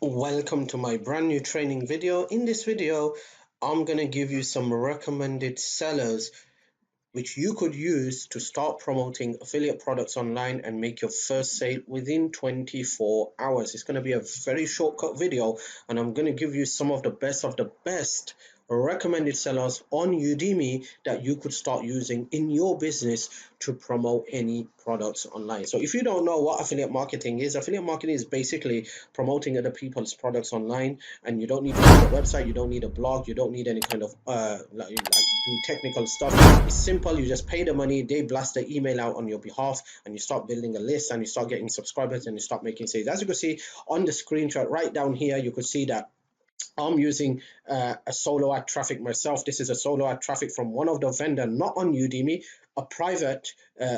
Welcome to my brand new training video. In this video, I'm going to give you some recommended sellers which you could use to start promoting affiliate products online and make your first sale within 24 hours. It's going to be a very shortcut video, and I'm going to give you some of the best recommended sellers on Udemy that you could start using in your business to promote any products online. So if you don't know what affiliate marketing is basically promoting other people's products online, and you don't need to have a website, you don't need a blog, you don't need any kind of do technical stuff. It's simple. You just pay the money, they blast the email out on your behalf, and you start building a list and you start getting subscribers and you start making sales. As you can see on the screenshot right down here, you could see that I'm using a solo ad traffic myself. This is a solo ad traffic from one of the vendor, not on Udemy, a private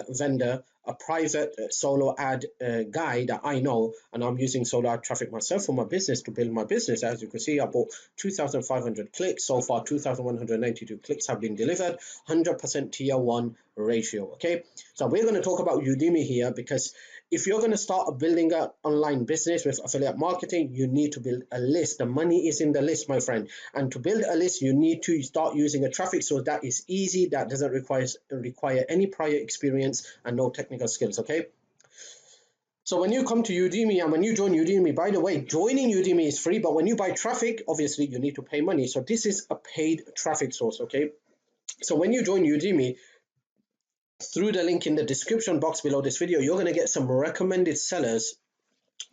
vendor, a private solo ad guy that I know, and I'm using solo ad traffic myself for my business to build my business. As you can see, I bought 2,500 clicks. So far, 2,192 clicks have been delivered, 100% tier 1 ratio. Okay, so we're going to talk about Udemy here, because if you're going to start building an online business with affiliate marketing, you need to build a list. The money is in the list, my friend. And to build a list, you need to start using a traffic source that is easy, that doesn't require any prior experience and no technical skills, okay? So when you come to Udemy and when you join Udemy, by the way, joining Udemy is free, but when you buy traffic, obviously you need to pay money. So this is a paid traffic source, okay? So when you join Udemy, through the link in the description box below this video, you're going to get some recommended sellers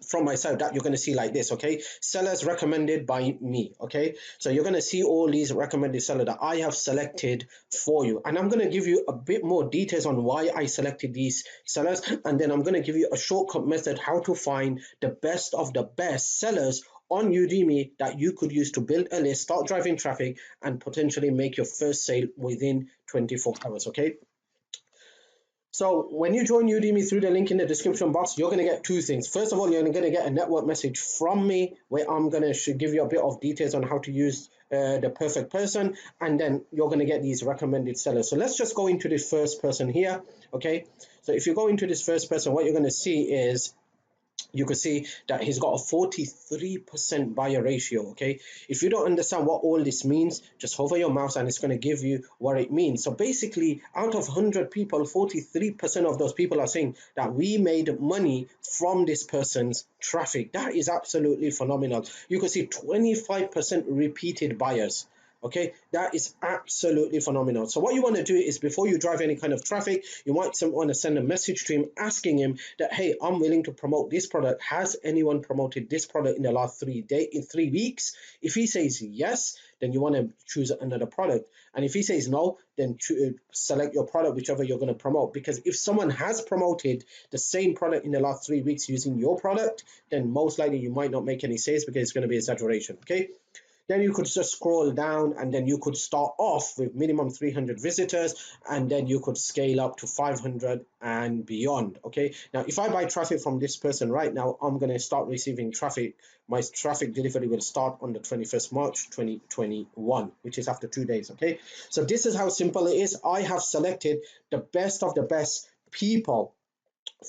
from myself that you're going to see like this, okay? Sellers recommended by me, okay? So you're going to see all these recommended sellers that I have selected for you, and I'm going to give you a bit more details on why I selected these sellers, and then I'm going to give you a shortcut method how to find the best of the best sellers on Udemy that you could use to build a list, start driving traffic, and potentially make your first sale within 24 hours, okay? So when you join Udemy through the link in the description box, you're going to get two things. First of all, you're going to get a network message from me where I'm going to give you a bit of details on how to use the perfect person, and then you're going to get these recommended sellers. So let's just go into this first person here, okay? So if you go into this first person, what you're going to see is, you can see that he's got a 43% buyer ratio, okay? If you don't understand what all this means, just hover your mouse and it's going to give you what it means. So basically, out of 100 people, 43% of those people are saying that we made money from this person's traffic. That is absolutely phenomenal. You can see 25% repeated buyers. Okay, that is absolutely phenomenal. So what you want to do is, before you drive any kind of traffic, you might want to send a message to him asking him that, hey, I'm willing to promote this product. Has anyone promoted this product in the last 3 weeks? If he says yes, then you want to choose another product. And if he says no, then select your product, whichever you're going to promote. Because if someone has promoted the same product in the last 3 weeks using your product, then most likely you might not make any sales, because it's going to be a saturation, okay? Then you could just scroll down, and then you could start off with minimum 300 visitors, and then you could scale up to 500 and beyond, okay? Now, if I buy traffic from this person right now, I'm going to start receiving traffic. My traffic delivery will start on the 21st March 2021, which is after 2 days, okay? So this is how simple it is. I have selected the best of the best people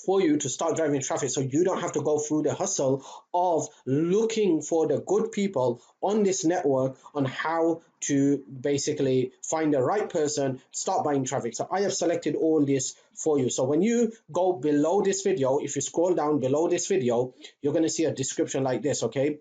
for you to start driving traffic, so you don't have to go through the hustle of looking for the good people on this network on how to basically find the right person, start buying traffic. So I have selected all this for you. So when you go below this video, if you scroll down below this video, you're going to see a description like this, okay?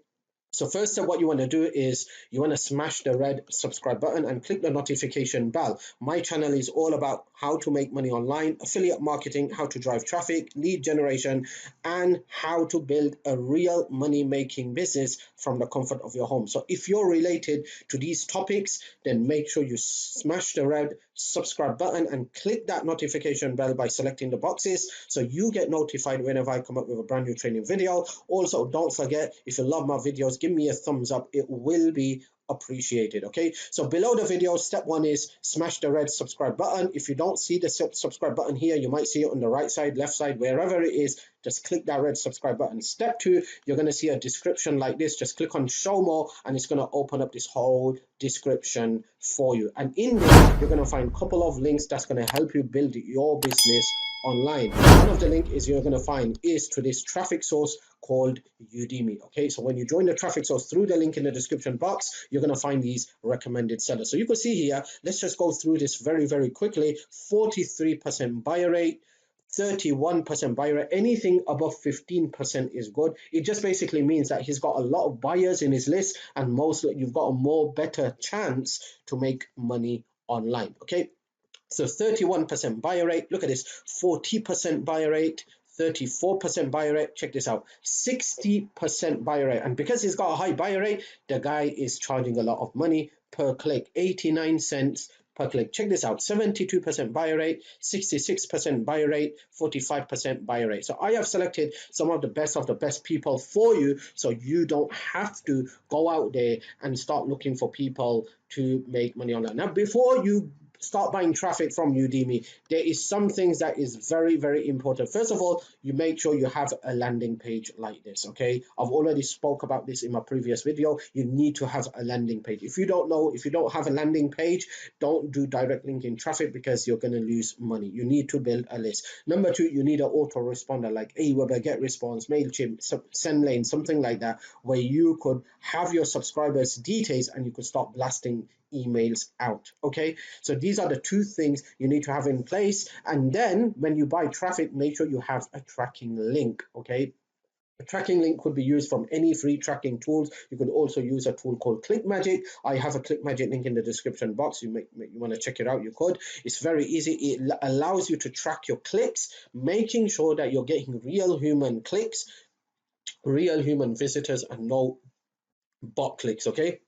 So first step, what you want to do is you want to smash the red subscribe button and click the notification bell. My channel is all about how to make money online, affiliate marketing, how to drive traffic, lead generation, and how to build a real money-making business from the comfort of your home. So if you're related to these topics, then make sure you smash the red subscribe button and click that notification bell by selecting the boxes, so you get notified whenever I come up with a brand new training video. Also, don't forget, if you love my videos, give me a thumbs up. It will be appreciated, okay? So below the video, step one is smash the red subscribe button. If you don't see the subscribe button here, you might see it on the right side, left side, wherever it is. Just click that red subscribe button. Step two, you're going to see a description like this. Just click on show more, and it's going to open up this whole description for you. And in there, you're going to find a couple of links that's going to help you build your business online. One of the link is you're going to find is to this traffic source called Udemy. Okay, so when you join the traffic source through the link in the description box, you're going to find these recommended sellers. So you can see here, let's just go through this very quickly. 43% buy rate, 31% buy rate. Anything above 15% is good. It just basically means that he's got a lot of buyers in his list, and mostly you've got a more better chance to make money online. Okay, so 31% buy rate. Look at this, 40% buy rate, 34% buy rate. Check this out, 60% buy rate. And because he's got a high buy rate, the guy is charging a lot of money per click, 89 cents per click. Check this out, 72% buy rate, 66% buy rate, 45% buy rate. So I have selected some of the best people for you, so you don't have to go out there and start looking for people to make money online. Now, before you start buying traffic from Udemy, there is some things that is very important. First of all, you make sure you have a landing page like this. Okay, I've already spoke about this in my previous video. You need to have a landing page. If you don't have a landing page, don't do direct linking traffic, because you're going to lose money. You need to build a list. Number two, you need an autoresponder like Aweber, GetResponse, MailChimp, SendLane, something like that, where you could have your subscribers details and you could start blasting emails out. Okay, so these are the two things you need to have in place. And then when you buy traffic, make sure you have a tracking link. Okay, a tracking link could be used from any free tracking tools. You could also use a tool called ClickMagick. I have a ClickMagick link in the description box. You want to check it out, you could. It's very easy. It allows you to track your clicks, making sure that you're getting real human clicks, real human visitors, and no bot clicks. Okay,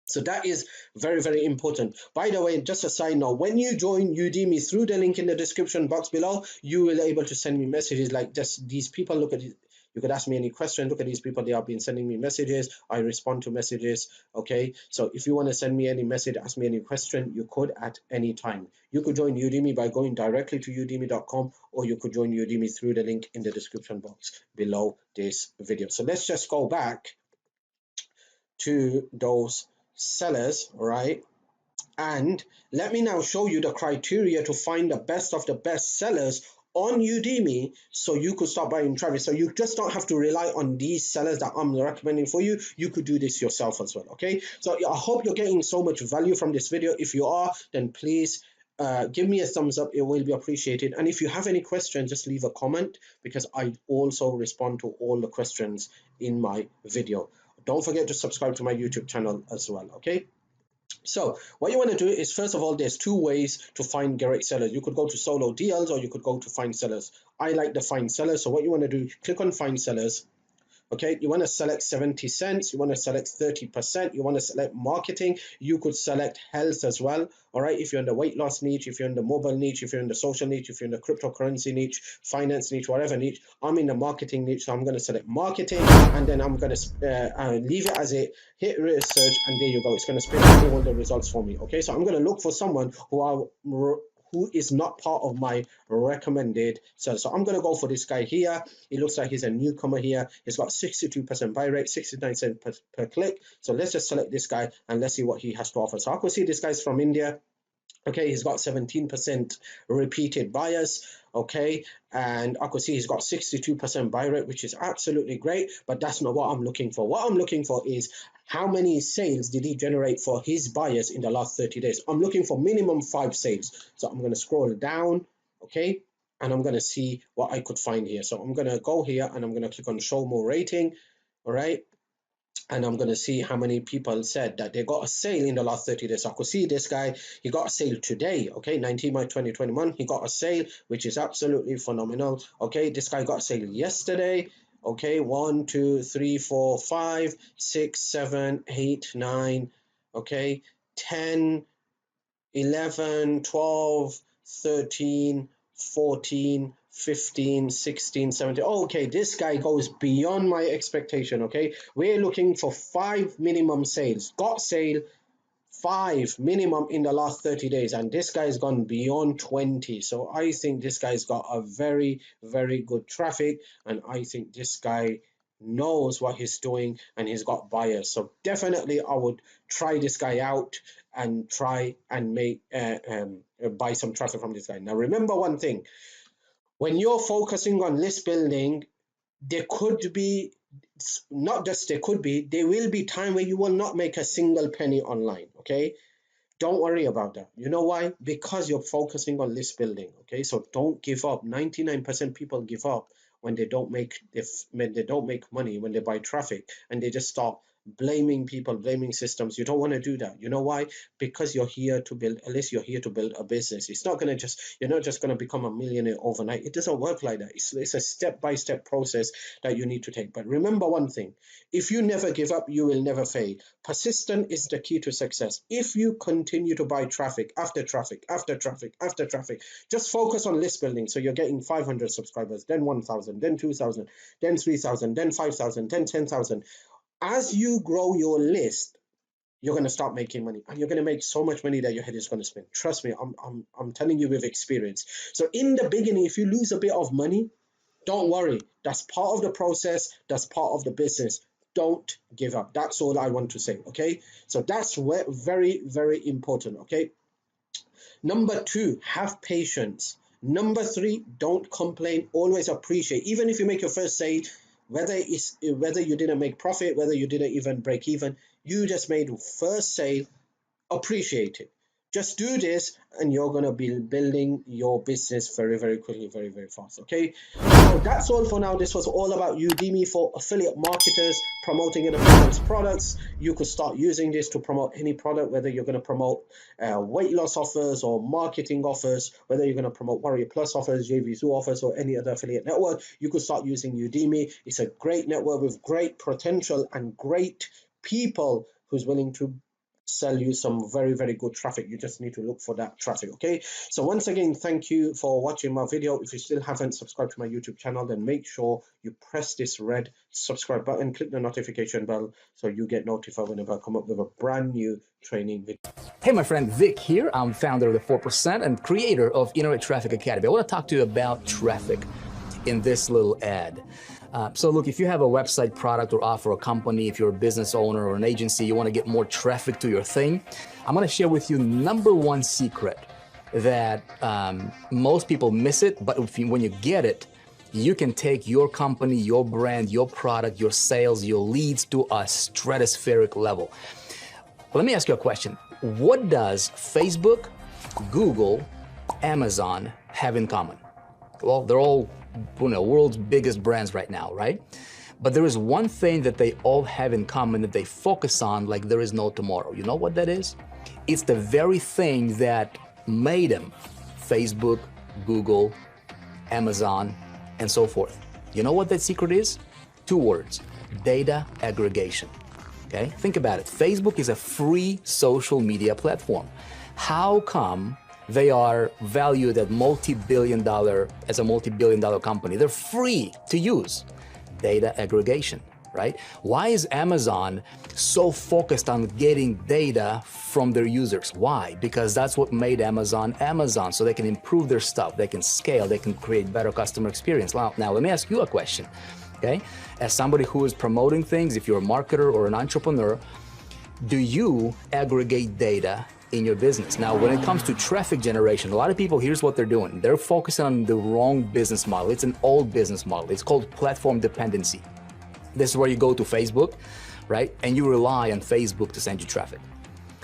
so that is very important. By the way, just a side note, when you join Udemy through the link in the description box below, you will be able to send me messages like just these people. Look at it. You could ask me any question. Look at these people. They have been sending me messages. I respond to messages. Okay, so if you want to send me any message, ask me any question, you could at any time. You could join Udemy by going directly to udemy.com, or you could join Udemy through the link in the description box below this video. So let's just go back to those sellers, right? And let me now show you the criteria to find the best of the best sellers on Udemy, so you could start buying traffic. So you just don't have to rely on these sellers that I'm recommending for you. You could do this yourself as well. Okay, so I hope you're getting so much value from this video. If you are, then please give me a thumbs up. It will be appreciated. And if you have any questions, just leave a comment, because I also respond to all the questions in my video. Don't forget to subscribe to my YouTube channel as well. Okay, so what you want to do is, first of all, there's two ways to find great sellers. You could go to solo deals, or you could go to find sellers. I like the find sellers. So what you want to do, click on find sellers. Okay, you want to select 70 cents, you want to select 30%, you want to select marketing, you could select health as well. All right, if you're in the weight loss niche, if you're in the mobile niche, if you're in the social niche, if you're in the cryptocurrency niche, finance niche, whatever niche. I'm in the marketing niche, so I'm going to select marketing, and then I'm going to leave it as it, hit research, and there you go. It's going to spit out all the results for me. Okay, so I'm going to look for someone who is not part of my recommended sales. So I'm going to go for this guy here. It looks like he's a newcomer here. He's got 62% buy rate, 69 cents per click. So let's just select this guy and let's see what he has to offer. So I could see this guy's from India. Okay, he's got 17% repeated buyers. Okay, and I could see he's got 62% buy rate, which is absolutely great, but that's not what I'm looking for. What I'm looking for is how many sales did he generate for his buyers in the last 30 days. I'm looking for minimum 5 sales. So I'm going to scroll down, okay, and I'm going to see what I could find here. So I'm going to go here and I'm going to click on show more rating. All right, and I'm going to see how many people said that they got a sale in the last 30 days. So I could see this guy, he got a sale today. Okay, 19 March 2021, he got a sale, which is absolutely phenomenal. Okay, this guy got a sale yesterday. Okay, 1 2 3 4 5 6 7 8 9, okay, 10 11 12 13 14 15 16 17. Okay, this guy goes beyond my expectation. Okay, we're looking for 5 minimum sales. Got sale 5 minimum in the last 30 days, and this guy's gone beyond 20. So I think this guy's got a very good traffic, and I think this guy knows what he's doing and he's got buyers. So definitely I would try this guy out and try and make buy some traffic from this guy. Now remember one thing, when you're focusing on list building, there could be, not just there could be, there will be time where you will not make a single penny online, okay? Don't worry about that. You know why? Because you're focusing on list building, okay? So don't give up. 99% people give up when they don't make money, when they buy traffic, and they just start blaming people, blaming systems. You don't want to do that. You know why? Because you're here to build, at least you're here to build a business. It's not going to just, you're not just going to become a millionaire overnight. It doesn't work like that. It's a step-by-step process that you need to take. But remember one thing, if you never give up, you will never fail. Persistence is the key to success. If you continue to buy traffic after traffic after traffic after traffic, just focus on list building. So you're getting 500 subscribers, then 1,000, then 2,000, then 3,000, then 5,000, then 10,000. As you grow your list, you're going to start making money, and you're going to make so much money that your head is going to spin. Trust me, I'm telling you with experience. So in the beginning, if you lose a bit of money, don't worry. That's part of the process. That's part of the business. Don't give up. That's all I want to say, okay? So that's very, very important, okay? Number 2, have patience. Number 3, don't complain. Always appreciate. Even if you make your first sale, whether you didn't make profit, whether you didn't even break even, you just made first sale, appreciate it. Just do this, and you're going to be building your business very, very quickly, very, very fast, okay? So that's all for now. This was all about Udemy for affiliate marketers promoting other people's products. You could start using this to promote any product, whether you're going to promote weight loss offers or marketing offers, whether you're going to promote Warrior Plus offers, JVZoo offers, or any other affiliate network. You could start using Udemy. It's a great network with great potential and great people who's willing to sell you some very, very good traffic. You just need to look for that traffic, okay? So once again, thank you for watching my video. If you still haven't subscribed to my YouTube channel, then make sure you press this red subscribe button, click the notification bell so you get notified whenever I come up with a brand new training video. Hey, my friend Vic here. I'm founder of the 4% and creator of Internet Traffic Academy. I want to talk to you about traffic in this little ad. So look, if you have a website, product, or offer, a company, if you're a business owner or an agency, you want to get more traffic to your thing, I'm going to share with you number 1 secret that most people miss it, but when you get it, you can take your company, your brand, your product, your sales, your leads to a stratospheric level. Let me ask you a question. What does Facebook, Google, Amazon have in common? Well, they're all world's biggest brands right now, right? But there is one thing that they all have in common that they focus on like there is no tomorrow. You know what that is? It's the very thing that made them Facebook, Google, Amazon, and so forth. You know what that secret is? 2 words: data aggregation. Okay? Think about it. Facebook is a free social media platform. How come they are valued at as a multi-billion dollar company? They're free to use. Data aggregation, right? Why is Amazon so focused on getting data from their users? Why? Because that's what made Amazon Amazon, so they can improve their stuff, they can scale, they can create better customer experience. Now let me ask you a question, okay? As somebody who is promoting things, if you're a marketer or an entrepreneur, do you aggregate data in your business? Now, when it comes to traffic generation, a lot of people, here's what they're doing. They're focusing on the wrong business model. It's an old business model. It's called platform dependency. This is where you go to Facebook, right? And you rely on Facebook to send you traffic.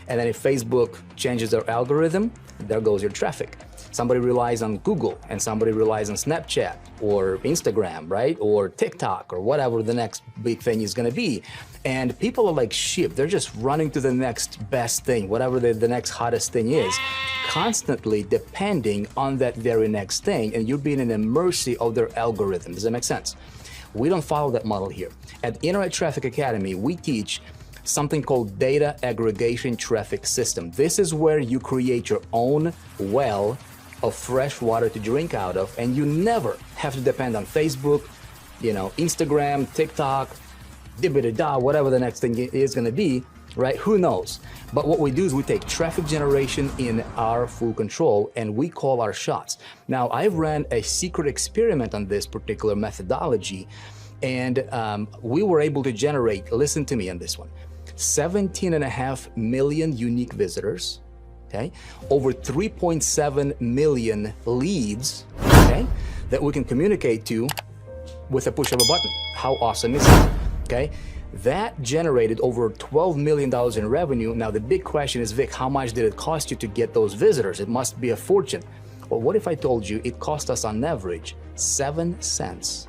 And then if Facebook changes their algorithm, there goes your traffic. Somebody relies on Google and somebody relies on Snapchat or Instagram, right? Or TikTok or whatever the next big thing is gonna be. And people are like sheep. They're just running to the next best thing, whatever the next hottest thing is, constantly depending on that very next thing, and you're being in the mercy of their algorithm. Does that make sense? We don't follow that model here. At Internet Traffic Academy, we teach something called data aggregation traffic system. This is where you create your own well of fresh water to drink out of, and you never have to depend on Facebook, Instagram, TikTok, whatever the next thing is gonna be, right? Who knows? But what we do is we take traffic generation in our full control and we call our shots. Now, I ran a secret experiment on this particular methodology, and we were able to generate, listen to me on this one, 17.5 million unique visitors, okay? Over 3.7 million leads, okay? that we can communicate to with a push of a button. How awesome is that? Okay, that generated over $12 million in revenue. Now the big question is, Vic, how much did it cost you to get those visitors? It must be a fortune. Well, what if I told you it cost us on average 7 cents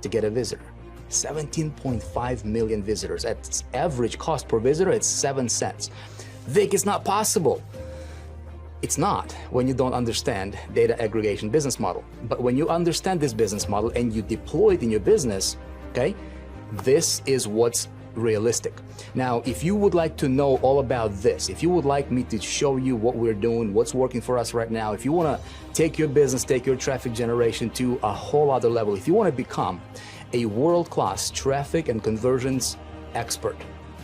to get a visitor? 17.5 million visitors. At average cost per visitor, it's 7 cents. Vic, it's not possible. It's not when you don't understand data aggregation business model. But when you understand this business model and you deploy it in your business, okay, this is what's realistic. Now, if you would like to know all about this, if you would like me to show you what we're doing, what's working for us right now, if you want to take your business, take your traffic generation to a whole other level, if you want to become a world-class traffic and conversions expert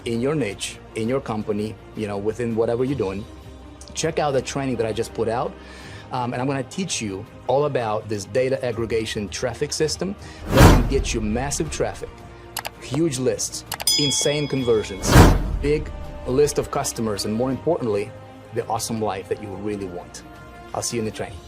in your niche, in your company, you know, within whatever you're doing, check out the training that I just put out. And I'm going to teach you all about this data aggregation traffic system that can get you massive traffic, huge lists, insane conversions, big list of customers, and more importantly, the awesome life that you really want. I'll see you in the training.